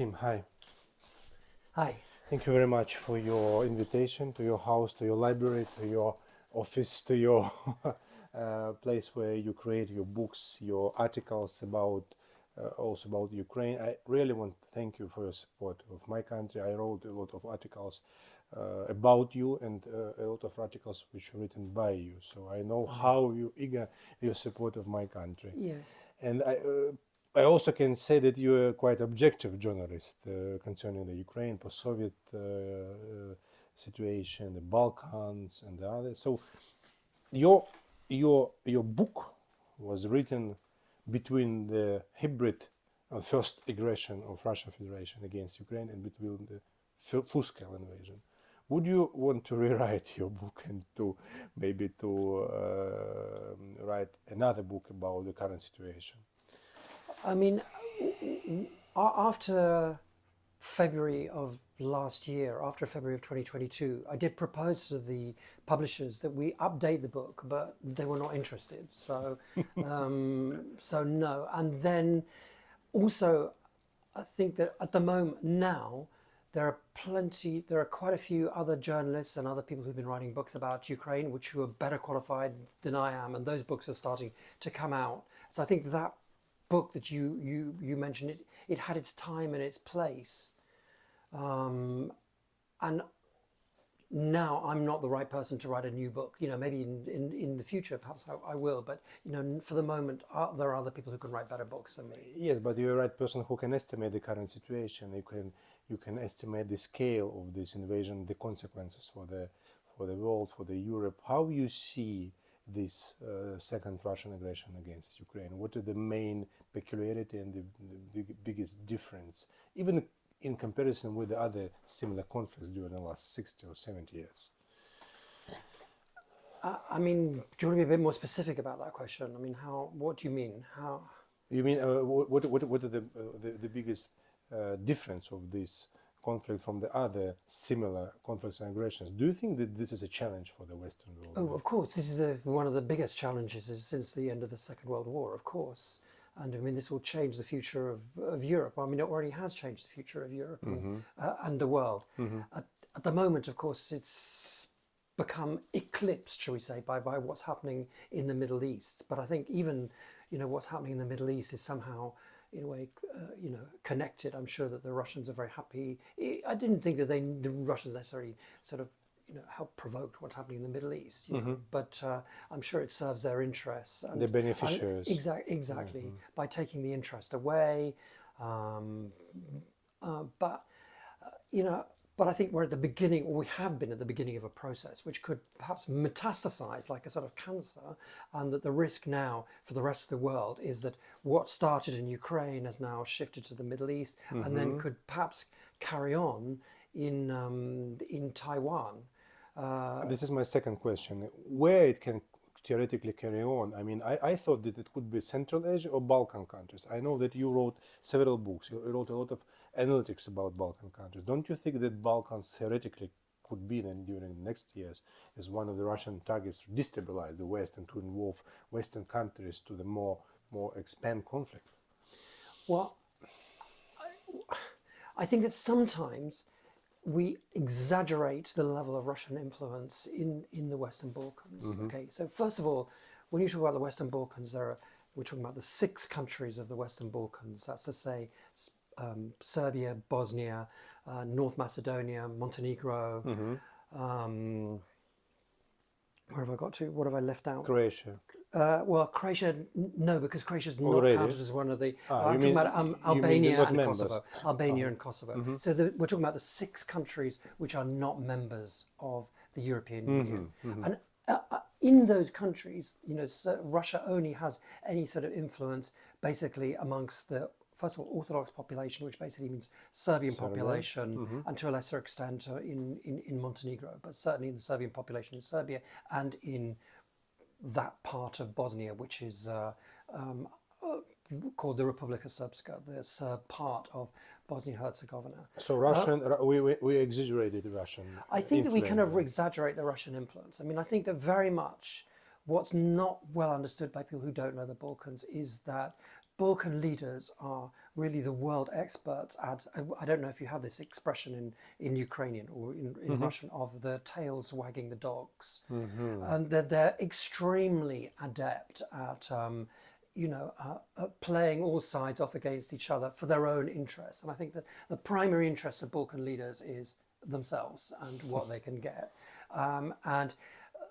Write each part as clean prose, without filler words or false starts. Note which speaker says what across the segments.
Speaker 1: Tim, hi.
Speaker 2: Hi.
Speaker 1: Thank you very much for your invitation to your house, to your library, to your office, to your place where you create your books, your articles about also about Ukraine. I really want to thank you for your support of my country. I wrote a lot of articles about you and a lot of articles which were written by you. So I know how you eager your support of my country.
Speaker 2: Yeah.
Speaker 1: And I also can say that you're a quite objective journalist concerning the Ukraine, post-Soviet situation, the Balkans, and the others. So your book was written between the hybrid first aggression of Russian Federation against Ukraine and between the full-scale invasion. Would you want to rewrite your book and to maybe to write another book about the current situation?
Speaker 2: I mean, after February of last year, after February of 2022, I did propose to the publishers that we update the book, but they were not interested. So, so no. And then also, I think that at the moment now, there are quite a few other journalists and other people who've been writing books about Ukraine, which who are better qualified than I am, and those books are starting to come out. So I think that book that you mentioned, it had its time and its place, and now I'm not the right person to write a new book. Maybe in the future, perhaps I will. But for the moment, there are other people who can write better books than me.
Speaker 1: Yes, but you're the right person who can estimate the current situation. You can estimate the scale of this invasion, the consequences for the world, for the Europe. How you see this second Russian aggression against Ukraine? What are the main peculiarity and the biggest difference, even in comparison with the other similar conflicts during the last 60 or 70 years?
Speaker 2: I mean, do you want to be a bit more specific about that question? I mean, what do you mean? How?
Speaker 1: You mean what are the biggest difference of this conflict from the other similar conflicts and aggressions? Do you think that this is a challenge for the Western world?
Speaker 2: Oh, of course. This is one of the biggest challenges since the end of the Second World War, of course. And I mean, this will change the future of Europe. I mean, it already has changed the future of Europe and the world. At the moment, of course, it's become eclipsed, shall we say, by what's happening in the Middle East. But I think even, what's happening in the Middle East is somehow, in a way, connected. I'm sure that the Russians are very happy. I didn't think that the Russians necessarily sort of, help provoke what's happening in the Middle East. But I'm sure it serves their interests.
Speaker 1: The beneficiaries.
Speaker 2: Exactly. By taking the interest away. But I think we're at the beginning, or we have been at the beginning of a process which could perhaps metastasize like a sort of cancer, and that the risk now for the rest of the world is that what started in Ukraine has now shifted to the Middle East, and then could perhaps carry on in Taiwan.
Speaker 1: This is my second question. Where it can theoretically carry on? I mean, I thought that it could be Central Asia or Balkan countries. I know that you wrote several books. You wrote a lot of analytics about Balkan countries. Don't you think that Balkans theoretically could be then during the next years as one of the Russian targets to destabilize the West and to involve Western countries to the more expand conflict?
Speaker 2: Well, I think that sometimes we exaggerate the level of Russian influence in the Western Balkans. Okay, so first of all, when you talk about the Western Balkans, we're talking about the 6 countries of the Western Balkans. That's to say, Serbia, Bosnia, North Macedonia, Montenegro. Where have I got to? What have I left out?
Speaker 1: Croatia.
Speaker 2: Well, Croatia, no, because Croatia's not
Speaker 1: Already?
Speaker 2: counted as one of the.
Speaker 1: Ah,
Speaker 2: I'm
Speaker 1: you
Speaker 2: talking
Speaker 1: mean-
Speaker 2: about
Speaker 1: you mean
Speaker 2: Albania
Speaker 1: they're not
Speaker 2: and
Speaker 1: members?
Speaker 2: Kosovo. Albania and Kosovo. So we're talking about the 6 countries which are not members of the European Union. And in those countries, Russia only has any sort of influence basically amongst the, first of all, Orthodox population, which basically means Serbian population, and to a lesser extent in Montenegro, but certainly in the Serbian population in Serbia and in that part of Bosnia, which is called the Republika Srpska, the Serb part of Bosnia-Herzegovina.
Speaker 1: So Russian, we exaggerated the Russian.
Speaker 2: I think that we kind of
Speaker 1: influence
Speaker 2: exaggerate the Russian influence. I mean, I think that very much what's not well understood by people who don't know the Balkans is that Balkan leaders are really the world experts at, I don't know if you have this expression in Ukrainian or in Russian, of the tails wagging the dogs. And they're extremely adept at, playing all sides off against each other for their own interests. And I think that the primary interest of Balkan leaders is themselves and what they can get. And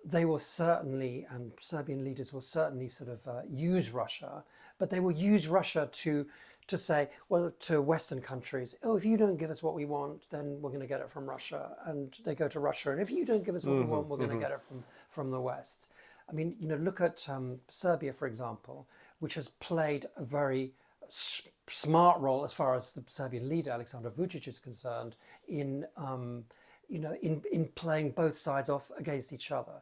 Speaker 2: they will certainly, and Serbian leaders will certainly sort of use Russia, but they will use Russia to say, well, to Western countries, oh, if you don't give us what we want, then we're going to get it from Russia. And they go to Russia, and if you don't give us what we want, we're going to get it from the West. I mean, look at Serbia, for example, which has played a very smart role as far as the Serbian leader, Aleksandar Vučić, is concerned in playing both sides off against each other.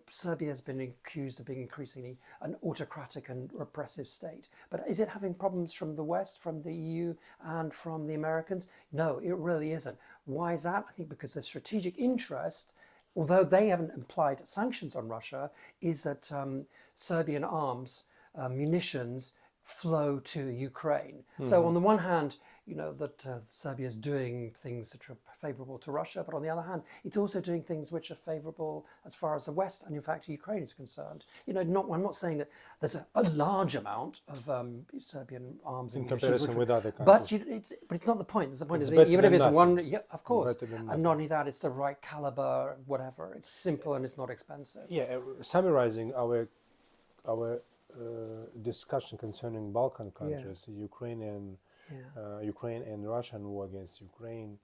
Speaker 2: Serbia has been accused of being increasingly an autocratic and repressive state. But is it having problems from the West, from the EU, and from the Americans? No, it really isn't. Why is that? I think because the strategic interest, although they haven't applied sanctions on Russia, is that Serbian arms, munitions, flow to Ukraine. So on the one hand, that Serbia is doing things that are favourable to Russia, but on the other hand, it's also doing things which are favourable as far as the West and in fact Ukraine is concerned. I'm not saying that there's a large amount of Serbian arms
Speaker 1: in
Speaker 2: and
Speaker 1: comparison with other
Speaker 2: but
Speaker 1: countries.
Speaker 2: but it's not the point. The point
Speaker 1: It's
Speaker 2: is
Speaker 1: better
Speaker 2: even if
Speaker 1: than
Speaker 2: it's
Speaker 1: nothing.
Speaker 2: one, yeah, of course,
Speaker 1: Better than
Speaker 2: and not only that, it's the right caliber, whatever. It's simple and it's not expensive.
Speaker 1: Yeah, summarizing our discussion concerning Balkan countries, Ukraine and Russian war against Ukraine.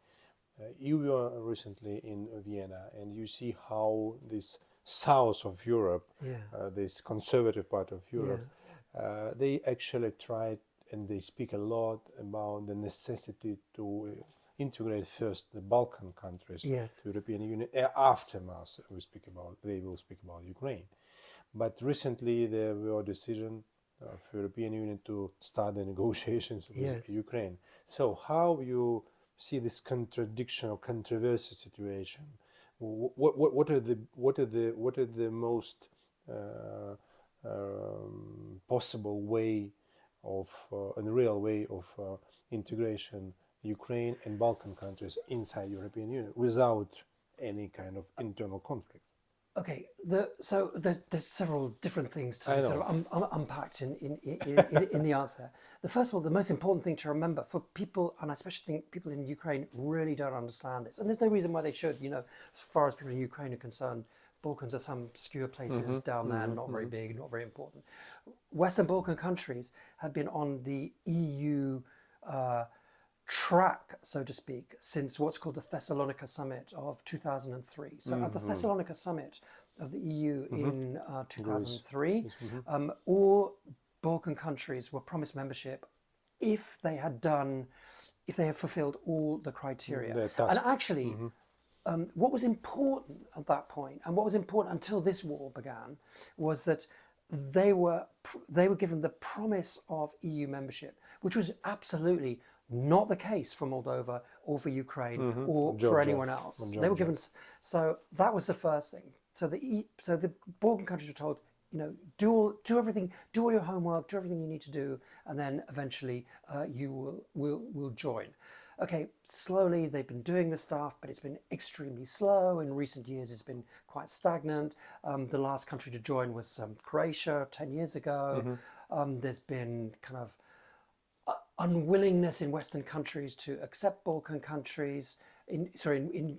Speaker 1: You were recently in Vienna, and you see how this south of Europe, this conservative part of Europe, they actually tried, and they speak a lot about the necessity to integrate first the Balkan countries to European Union. Aftermath, they will speak about Ukraine. But recently there were a decision of European Union to start the negotiations with Ukraine. So how you see this contradiction or controversy situation? What are the most possible way of and real way of integration Ukraine and Balkan countries inside European Union without any kind of internal conflict?
Speaker 2: Okay, so there's several different things to sort of unpacked in the answer. The first of all, the most important thing to remember for people, and I especially think people in Ukraine really don't understand this, and there's no reason why they should. As far as people in Ukraine are concerned, Balkans are some obscure places down there, not very big, not very important. Western Balkan countries have been on the EU track, so to speak, since what's called the Thessalonica Summit of 2003. So at the Thessalonica Summit of the EU in 2003, all Balkan countries were promised membership if they had fulfilled all the criteria. And actually, what was important at that point, and what was important until this war began, was that they were given the promise of EU membership, which was absolutely not the case for Moldova or for Ukraine or for anyone else. They were given, so that was the first thing. So the Balkan countries were told, do everything, do all your homework, do everything you need to do, and then eventually you will join. Okay, slowly they've been doing the stuff, but it's been extremely slow. In recent years, it's been quite stagnant. The last country to join was Croatia 10 years ago. There's been kind of unwillingness in Western countries to accept Balkan countries, in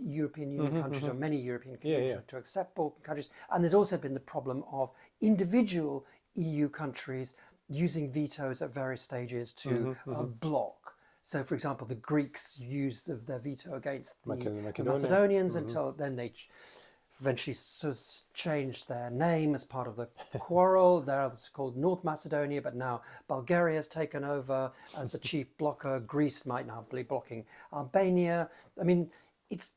Speaker 2: European Union countries, or many European countries to accept Balkan countries. And there's also been the problem of individual EU countries using vetoes at various stages to block. So, for example, the Greeks used their veto against the Macedonians until then they eventually sort of changed their name as part of the quarrel. They're called North Macedonia, but now Bulgaria has taken over as the chief blocker. Greece might now be blocking Albania. I mean, it's,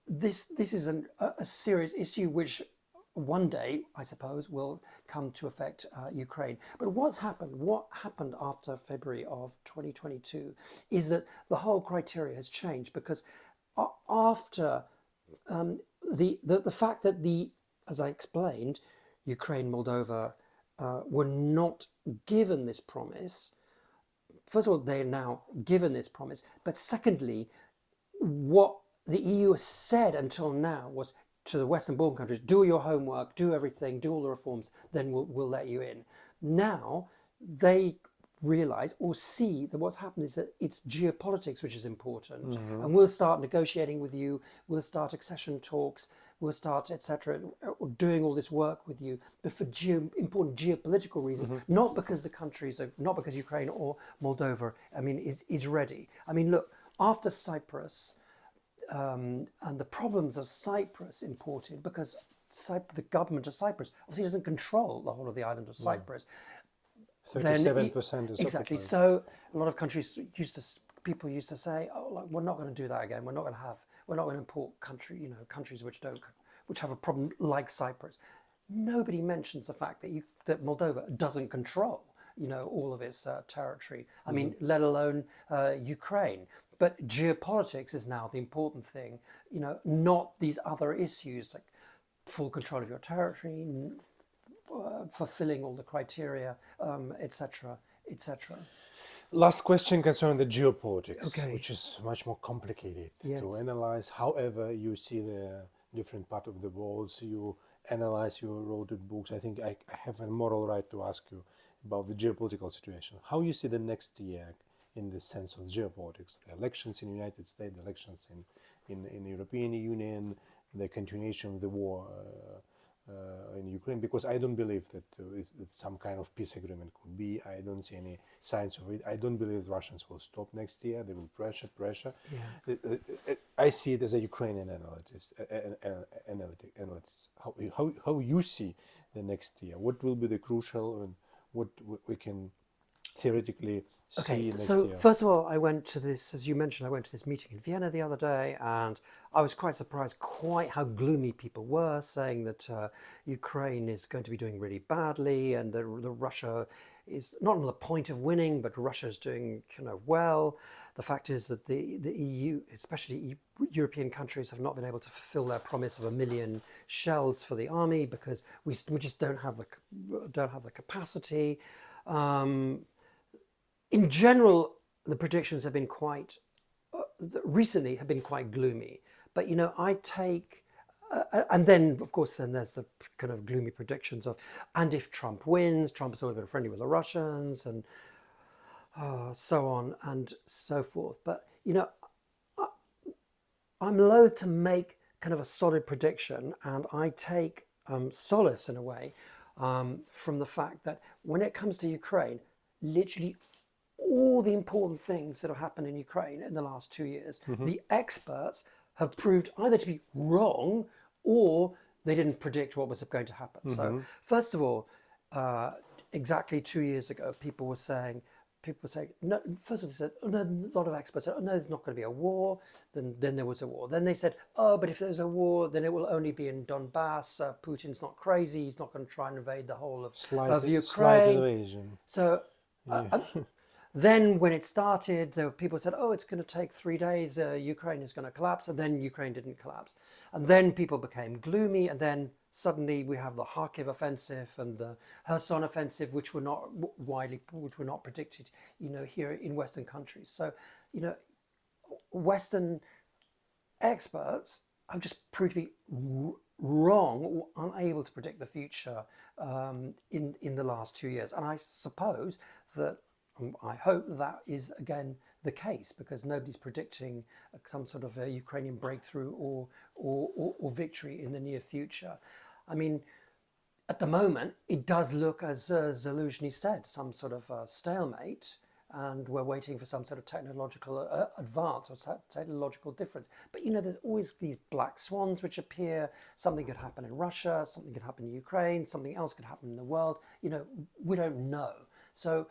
Speaker 2: this is a serious issue which one day, I suppose, will come to affect Ukraine. But what happened after February of 2022 is that the whole criteria has changed, because after the fact that as I explained, Ukraine, Moldova, were not given this promise. First of all, they are now given this promise. But secondly, what the EU has said until now was to the Western Balkan countries, do your homework, do everything, do all the reforms, then we'll let you in. Now they realize or see that what's happened is that it's geopolitics which is important, and we'll start negotiating with you, we'll start accession talks, we'll start etc., doing all this work with you, but for important geopolitical reasons, not because the countries are, not because Ukraine or Moldova, I mean, is ready. I mean, look, after Cyprus, and the problems of Cyprus imported, because the government of Cyprus obviously doesn't control the whole of the island of Cyprus.
Speaker 1: 37% is
Speaker 2: Exactly.
Speaker 1: occupied.
Speaker 2: So a lot of countries people used to say, "Oh, like, we're not going to do that again. We're not going to import countries which have a problem like Cyprus." Nobody mentions the fact that Moldova doesn't control, all of its territory. I mean, let alone Ukraine. But geopolitics is now the important thing, not these other issues like full control of your territory, fulfilling all the criteria, etc., etc.
Speaker 1: Last question concerning the geopolitics,
Speaker 2: Okay.
Speaker 1: which is much more complicated
Speaker 2: Yes.
Speaker 1: to analyze. However, you see the different part of the world, so you analyze, you wrote the books. I think I have a moral right to ask you about the geopolitical situation. How you see the next year in the sense of geopolitics? The elections in the United States, the elections in the European Union, the continuation of the war in Ukraine, because I don't believe that some kind of peace agreement could be. I don't see any signs of it. I don't believe the Russians will stop next year. They will pressure.
Speaker 2: Yeah.
Speaker 1: I see it as a Ukrainian analyst. How you see the next year? What will be the crucial and what we can theoretically see next
Speaker 2: so
Speaker 1: year?
Speaker 2: first of all, I went to this, as you mentioned, I went to this meeting in Vienna the other day, and I was quite surprised quite how gloomy people were, saying that Ukraine is going to be doing really badly, and the Russia is not on the point of winning, but Russia is doing well. The fact is that the EU, especially European countries, have not been able to fulfill their promise of 1 million shells for the army because we just don't have the capacity. In general, the predictions have been recently have been quite gloomy. But I take, and then of course then there's the kind of gloomy predictions of, and if Trump wins, Trump has always been friendly with the Russians, and so on and so forth. But I'm loath to make kind of a solid prediction, and I take solace in a way from the fact that when it comes to Ukraine, literally all the important things that have happened in Ukraine in the last 2 years, the experts have proved either to be wrong or they didn't predict what was going to happen. So first of all, exactly 2 years ago, people were saying, no, first of all, they said, oh, no, a lot of experts said, oh, no, there's not going to be a war. Then there was a war. Then they said, oh, but if there's a war, then it will only be in Donbass. Putin's not crazy. He's not going to try and invade the whole of Ukraine.
Speaker 1: Slight invasion.
Speaker 2: So then when it started, there were people said, oh, it's going to take 3 days. Ukraine is going to collapse. And then Ukraine didn't collapse. And then people became gloomy. And then suddenly we have the Kharkiv offensive and the Kherson offensive, which were not predicted, here in Western countries. So, Western experts have just proved to be wrong or unable to predict the future in the last 2 years. And I suppose that, I hope that is again the case, because nobody's predicting some sort of a Ukrainian breakthrough or victory in the near future. I mean, at the moment, it does look, as Zaluzhny said, some sort of stalemate, and we're waiting for some sort of technological advance or technological difference. But there's always these black swans which appear. Something could happen in Russia, something could happen in Ukraine, something else could happen in the world. We don't know. So,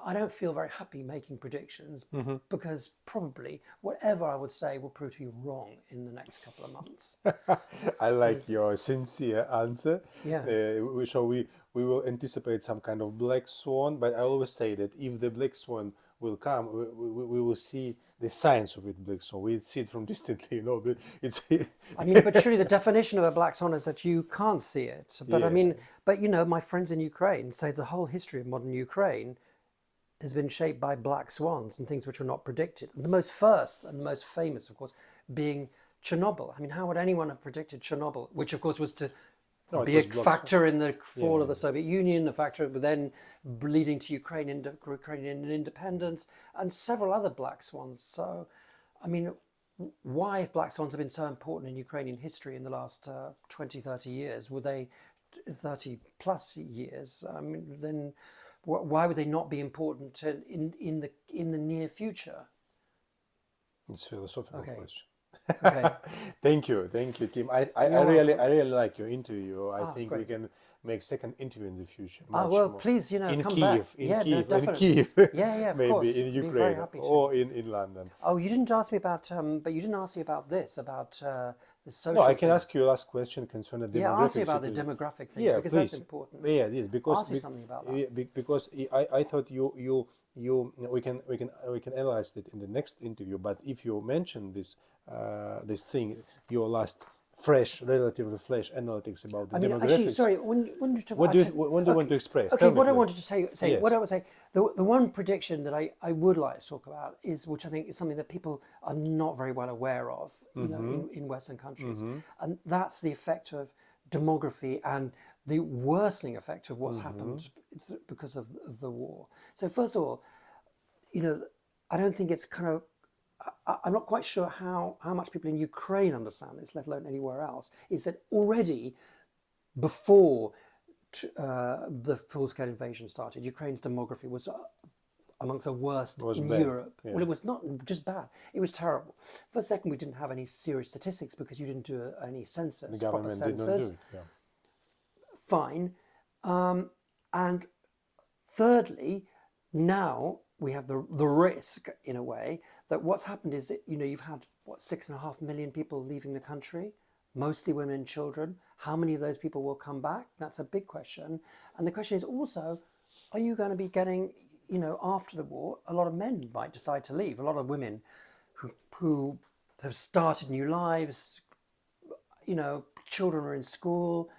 Speaker 2: I don't feel very happy making predictions because probably whatever I would say will prove to be wrong in the next couple of months.
Speaker 1: I like your sincere answer.
Speaker 2: Yeah.
Speaker 1: So we will anticipate some kind of black swan, but I always say that if the black swan will come, we will see the science of it, black swan. We see it from distantly, it's
Speaker 2: I mean, but surely the definition of a black swan is that you can't see it. But I
Speaker 1: Yeah.
Speaker 2: mean, but my friends in Ukraine say the whole history of modern Ukraine has been shaped by black swans and things which were not predicted. The most first and most famous, of course, being Chernobyl. I mean, how would anyone have predicted Chernobyl, which of course was to
Speaker 1: No, it
Speaker 2: be a
Speaker 1: was black
Speaker 2: factor in the fall of
Speaker 1: Yeah.
Speaker 2: the Soviet Union, a factor then leading to Ukrainian independence, and several other black swans. So, I mean, why, if black swans have been so important in Ukrainian history in the last 20, 30 years, would they, 30 plus years, I mean, then why would they not be important in the near future?
Speaker 1: It's philosophical
Speaker 2: Okay.
Speaker 1: question.
Speaker 2: Okay.
Speaker 1: Thank you, Tim. I
Speaker 2: You're
Speaker 1: really like your interview. I think we
Speaker 2: great.
Speaker 1: can make second interview in the future.
Speaker 2: Ah,
Speaker 1: much
Speaker 2: well,
Speaker 1: more.
Speaker 2: please,
Speaker 1: in
Speaker 2: come
Speaker 1: Kiev,
Speaker 2: back.
Speaker 1: in
Speaker 2: Yeah, no,
Speaker 1: Kiev, in
Speaker 2: definitely.
Speaker 1: Kiev.
Speaker 2: Yeah, of
Speaker 1: maybe
Speaker 2: course.
Speaker 1: in
Speaker 2: Be very
Speaker 1: Ukraine
Speaker 2: happy to.
Speaker 1: or in London.
Speaker 2: Oh, you didn't ask me about, but you didn't ask me about this, about the social.
Speaker 1: No, I can
Speaker 2: thing.
Speaker 1: ask you a last question concerning the
Speaker 2: Yeah,
Speaker 1: demographics.
Speaker 2: ask me about the
Speaker 1: situation.
Speaker 2: demographic thing
Speaker 1: Yeah,
Speaker 2: because
Speaker 1: please.
Speaker 2: that's important.
Speaker 1: Yeah, yes, because
Speaker 2: Ask me something about that.
Speaker 1: because I thought we can analyze it in the next interview. But if you mention this thing, your last relatively fresh analytics about the
Speaker 2: I mean,
Speaker 1: demographics.
Speaker 2: actually, sorry. When you talk
Speaker 1: What
Speaker 2: about
Speaker 1: do you want to express?
Speaker 2: Okay,
Speaker 1: Tell me,
Speaker 2: what I
Speaker 1: please.
Speaker 2: wanted to say,
Speaker 1: Yes.
Speaker 2: what I would say, the one prediction that I would like to talk about is, which I think is something that people are not very well aware of, in Western countries, and that's the effect of demography and the worsening effect of what's happened because of the war. So first of all, I don't think it's kind of. I'm not quite sure how much people in Ukraine understand this, let alone anywhere else. Is that already before the full-scale invasion started, Ukraine's demography was amongst the worst in
Speaker 1: bad,
Speaker 2: Europe.
Speaker 1: yeah.
Speaker 2: Well, it was not just bad; it was terrible. For a second, we didn't have any serious statistics because you didn't do any census,
Speaker 1: The
Speaker 2: proper
Speaker 1: government did not
Speaker 2: census.
Speaker 1: do it. Yeah.
Speaker 2: Fine. And thirdly, now we have the risk, in a way, that what's happened is that, you've had, 6.5 million people leaving the country, mostly women and children. How many of those people will come back? That's a big question. And the question is also, are you going to be getting, after the war, a lot of men might decide to leave, a lot of women who have started new lives, children are in school,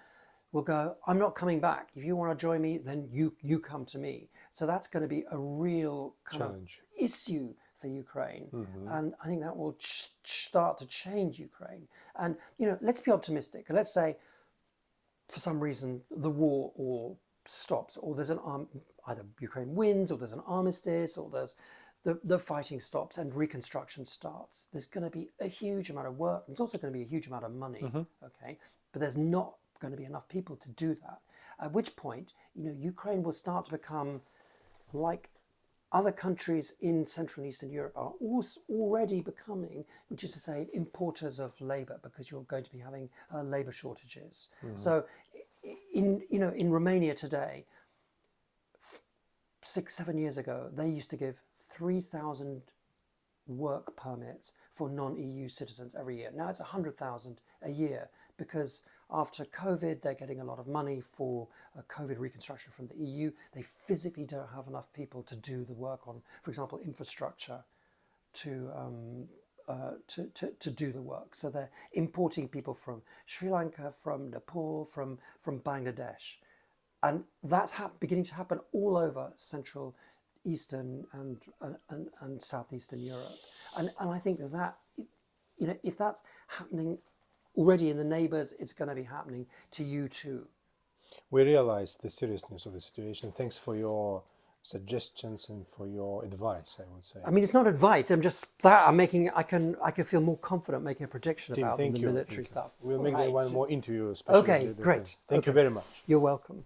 Speaker 2: will go, I'm not coming back. If you want to join me, then you come to me. So that's going to be a real kind
Speaker 1: Challenge.
Speaker 2: of issue for Ukraine. And I think that will start to change Ukraine. And, let's be optimistic. Let's say, for some reason, the war or stops, or there's either Ukraine wins, or there's an armistice, or there's the fighting stops and reconstruction starts. There's going to be a huge amount of work. There's also going to be a huge amount of money, okay? But there's not going to be enough people to do that. At which point, Ukraine will start to become like other countries in Central and Eastern Europe are already becoming, which is to say, importers of labour, because you're going to be having labour shortages. So, in Romania today, 6-7 years ago, they used to give 3,000 work permits for non-EU citizens every year. Now it's 100,000 a year, because after COVID, they're getting a lot of money for COVID reconstruction from the EU. They physically don't have enough people to do the work on, for example, infrastructure to do the work. So they're importing people from Sri Lanka, from Nepal, from Bangladesh. And that's beginning to happen all over Central, Eastern and Southeastern Europe. And I think that, if that's happening already in the neighbours, it's going to be happening to you too.
Speaker 1: We realize the seriousness of the situation. Thanks for your suggestions and for your advice, I would say.
Speaker 2: I mean, it's not advice. I'm just that I can feel more confident making a prediction
Speaker 1: Tim,
Speaker 2: about the
Speaker 1: thank you.
Speaker 2: military stuff.
Speaker 1: We'll make
Speaker 2: Right.
Speaker 1: one more interview. Especially
Speaker 2: Okay, great.
Speaker 1: Thank you
Speaker 2: Okay.
Speaker 1: very much.
Speaker 2: You're welcome.